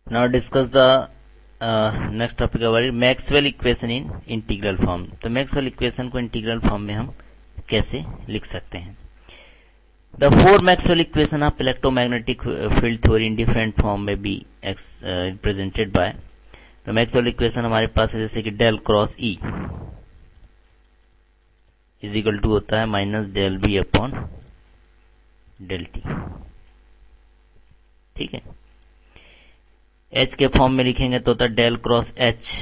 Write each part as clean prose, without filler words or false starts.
Now discuss the next topic about Maxwell equation in integral form. तो Maxwell equation को integral form में हम कैसे लिख सकते हैं। The four Maxwell equation of electromagnetic field theory in different form में बी रिप्रेजेंटेड बाय। तो मैक्सवेल इक्वेशन हमारे पास है जैसे कि del cross E is equal to होता है minus del B upon del T. ठीक है, एच के फॉर्म में लिखेंगे तो होता है del cross H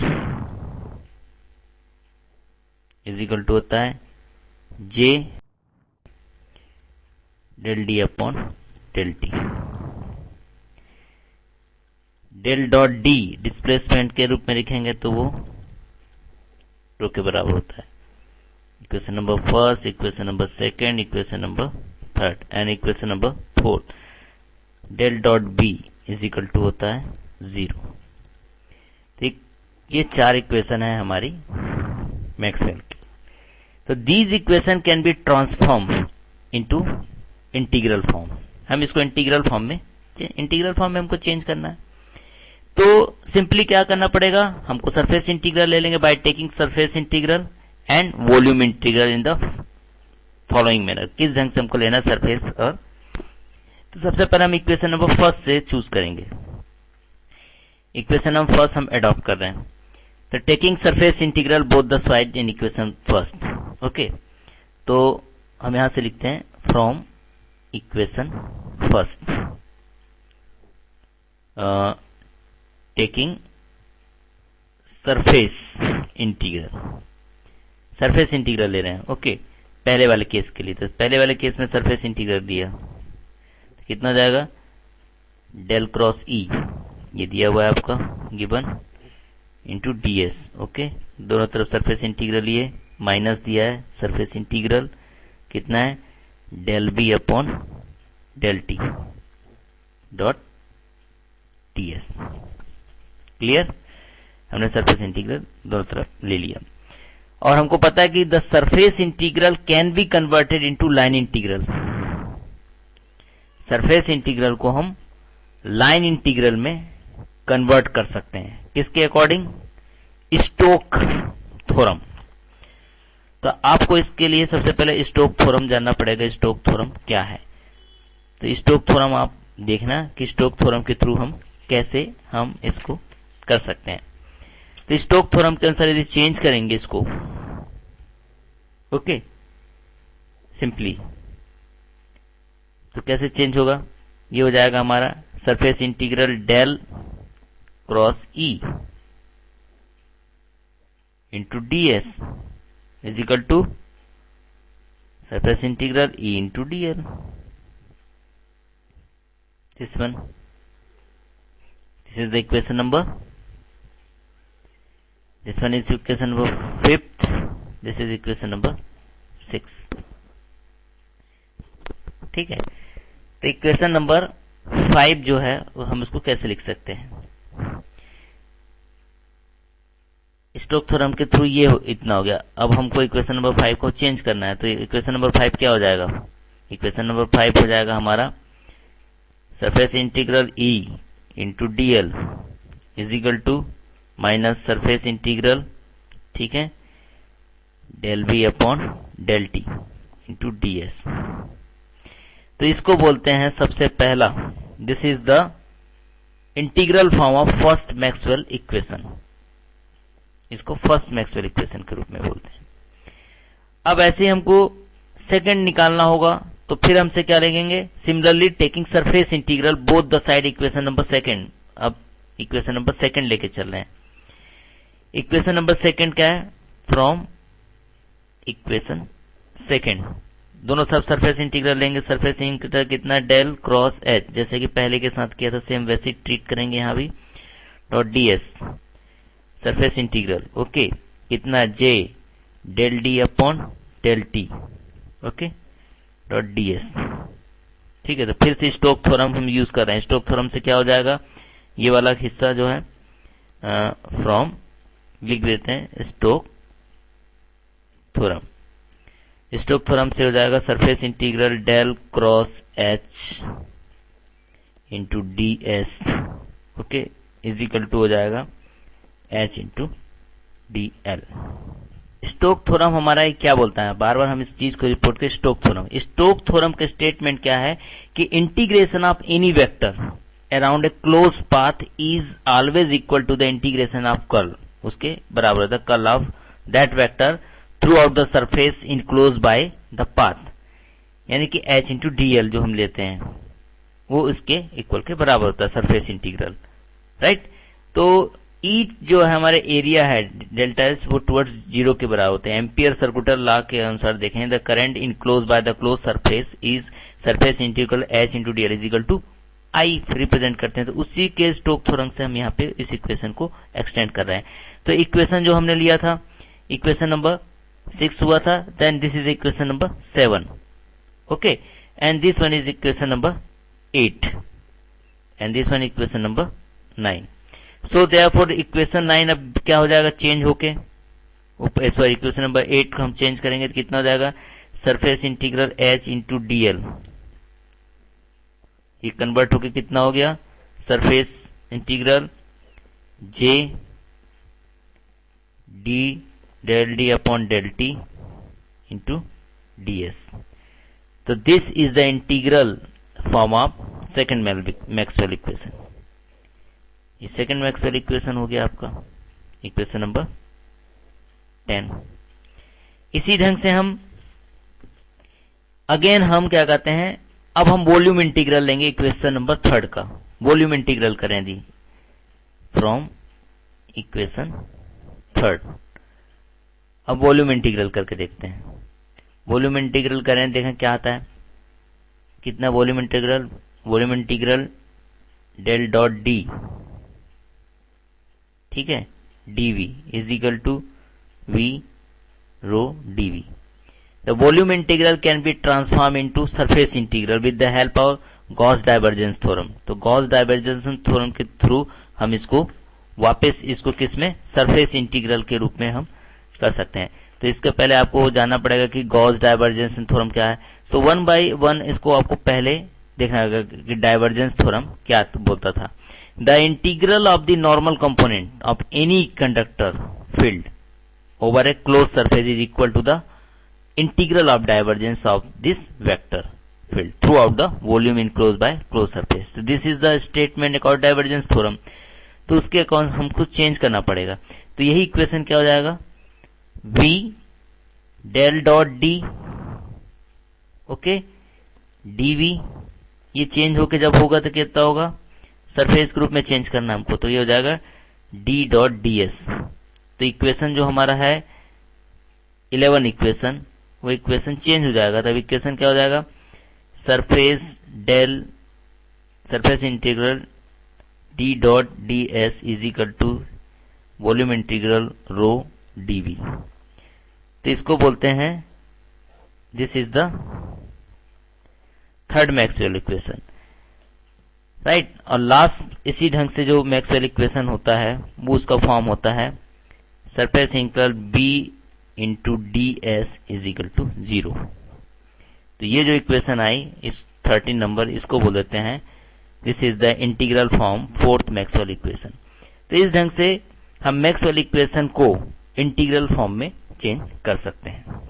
is equal to होता है J del D upon del T. Del dot D displacement के रूप में लिखेंगे तो वो रो के बराबर होता है equation number first, equation number second, equation number third and equation number fourth. Del dot B is equal to होता है 0। तो ये चार इक्वेशन है हमारी मैक्सवेल की। तो these equation can be transform into integral form. हम इसको इंटीग्रल फॉर्म में हमको चेंज करना है। तो सिंपली क्या करना पड़ेगा, हमको सरफेस इंटीग्रल ले लेंगे by taking surface integral and volume integral in the following manner. किस ढंग से हमको लेना सरफेस और, तो सबसे पहले हम इक्वेशन नंबर फर्स्ट से चूज करेंगे। इक्वेशन नंबर फर्स्ट हम अडॉप्ट कर रहे हैं। तो taking surface integral both the side in equation first. Okay, तो हम यहां से लिखते हैं from equation first taking surface integral ले रहे हैं। ओके, पहले वाले केस के लिए। तो पहले वाले केस में सरफेस इंटीग्रल दिया तो कितना जाएगा, डेल क्रॉस ई ये दिया हुआ है आपका given into D S. Okay, दोनों तरफ सरफेस इंटीग्रल लिए, माइनस दिया है सरफेस इंटीग्रल कितना है del B upon del T dot T S. Clear, हमने सरफेस इंटीग्रल दोनों तरफ ले लिया। और हमको पता है कि the surface integral can be converted into line integral. Surface integral को हम लाइन इंटीग्रल में कन्वर्ट कर सकते हैं, किसके अकॉर्डिंग, स्टोक थ्योरम। तो आपको इसके लिए सबसे पहले स्टोक थ्योरम जानना पड़ेगा। स्टोक थ्योरम क्या है, तो स्टोक थ्योरम आप देखना कि स्टोक थ्योरम के थ्रू हम कैसे हम इसको कर सकते हैं। तो स्टोक थ्योरम के अनुसार यदि चेंज करेंगे इसको, ओके, सिंपली तो कैसे चेंज होगा, ये हो जाएगा हमारा surface integral del cross E into D S is equal to surface integral E into D L. This is the equation number, this one is equation number 5th, this is equation number 6। ठीक है, तो equation number 5 जो है वो हम उसको कैसे लिख सकते हैं, स्टोक थ्योरम के थ्रू ये इतना हो गया। अब हमको इक्वेशन नंबर 5 को चेंज करना है। तो इक्वेशन नंबर 5 क्या हो जाएगा, इक्वेशन नंबर 5 हो जाएगा हमारा surface integral E into D L is equal to minus surface integral, ठीक है, del B upon del T into D S. तो इसको बोलते हैं सबसे पहला, this is the integral form of first Maxwell equation. इसको फर्स्ट मैक्सवेल इक्वेशन के रूप में बोलते हैं। अब ऐसे हमको सेकंड निकालना होगा, तो फिर हमसे क्या लिखेंगे, similarly taking surface integral both the side equation number second. अब इक्वेशन नंबर सेकंड लेके चल रहे हैं। इक्वेशन नंबर सेकंड क्या है, फ्रॉम इक्वेशन सेकंड दोनों सब सरफेस इंटीग्रल लेंगे। सरफेस इंटीग्रल कितना, डेल क्रॉस एच, जैसे कि पहले के साथ किया था सेम वैसे ही ट्रीट करेंगे यहां भी, dot D S surface integral, okay, कितना J del D upon del T, okay, dot D S. ठीक है, तो फिर से स्टोक थ्योरम हम यूज कर रहे हैं। स्टोक थ्योरम से क्या हो जाएगा, ये वाला हिस्सा जो है फ्रॉम लिख देते हैं स्टोक थ्योरम। स्टोक थ्योरम से हो जाएगा surface integral del cross H into D S, okay, is equal to हो जाएगा h into D L. Stoke theorem हमारा क्या बोलता है, बार बार हम इस चीज को रिपोर्ट के स्टोक थ्योरम के स्टेटमेंट क्या है कि integration of any vector around a close path is always equal to the integration of curl, उसके बराबर होता है curl of that vector throughout the surface enclose by the path, यानी कि h इंटू डी एल जो हम लेते हैं वो इसके इक्वल के बराबर होता है सरफेस इंटीग्रल, राइट। तो ईच जो है हमारे एरिया है डेल्टा एस वो टुवर्ड्स जीरो के बराबर होते हैं। एम्पियर सर्कुलर लॉ के अनुसार देखें the current enclose by the close surface is surface integral h into D L is equal to I represent करते हैं। तो उसी के स्टोक थ्योरम से हम यहाँ पे इस इक्वेशन को एक्सटेंड कर रहे हैं। तो इक्वेशन जो हमने लिया था इक्वेशन नंबर 6 हुआ था, then this is equation number 7, okay, and this one is equation number 8 and this one equation number 9। So therefore equation 9 अब क्या हो जाएगा चेंज होके, सॉरी इक्वेशन नंबर 8 को हम चेंज करेंगे तो कितना हो जाएगा surface integral h into D L, ये कन्वर्ट होके कितना हो गया surface integral j D del D upon del T into D S. तो this is the integral form of second Maxwell equation. ये सेकेंड मैक्सवेल इक्वेशन हो गया आपका इक्वेशन नंबर 10। इसी ढंग से हम अगेन हम क्या कहते हैं, अब हम वॉल्यूम इंटीग्रल लेंगे इक्वेशन नंबर 3 का, वॉल्यूम इंटीग्रल करें दी फ्रॉम इक्वेशन 3। अब वॉल्यूम इंटीग्रल करके देखते हैं, वॉल्यूम इंटीग्रल करें देखें क्या आता है, कितना volume integral del dot D, ठीक है, dv is equal to v rho dv। The volume integral can be transform into surface integral with the help of Gauss divergence theorem. तो गॉस डाइवर्जेंस थ्योरम के through हम इसको वापस इसको किसमें surface integral के रूप में हम कर सकते हैं। तो इसके पहले आपको जानना पड़ेगा कि गॉस डाइवर्जेंस थ्योरम क्या है। तो 1 बाय 1 इसको आपको पहले देखना होगा कि डाइवर्जेंस थ्योरम क्या बोलता था। The integral of the normal component of any conductor field over a close surface is equal to the integral of divergence of this vector field throughout the volume enclose by close surface. तो this is the statement according divergence theorem. तो उसके according हमको change करना पड़ेगा। तो यही equation क्या हो जाएगा v del dot D, okay, dv, ये चेंज होके जब होगा तो कितना होगा सरफेस के रूप में चेंज करना हमको, तो ये हो जाएगा d डॉट डी एस। तो इक्वेशन जो हमारा है 11 इक्वेशन, वो इक्वेशन चेंज हो जाएगा। तब इक्वेशन क्या हो जाएगा surface integral d dot D S is equal to volume integral rho dv। तो इसको बोलते हैं this is the third Maxwell equation, right. और लास्ट इसी ढंग से जो मैक्सवेल इक्वेशन होता है वो उसका फॉर्म होता है surface integral b into D S is equal to 0। तो ये जो इक्वेशन आई इस 13 नंबर, इसको बोल देते हैं this is the integral form fourth Maxwell equation. तो इस ढंग से हम मैक्सवेल इक्वेशन को इंटीग्रल फॉर्म में चेंज कर सकते हैं।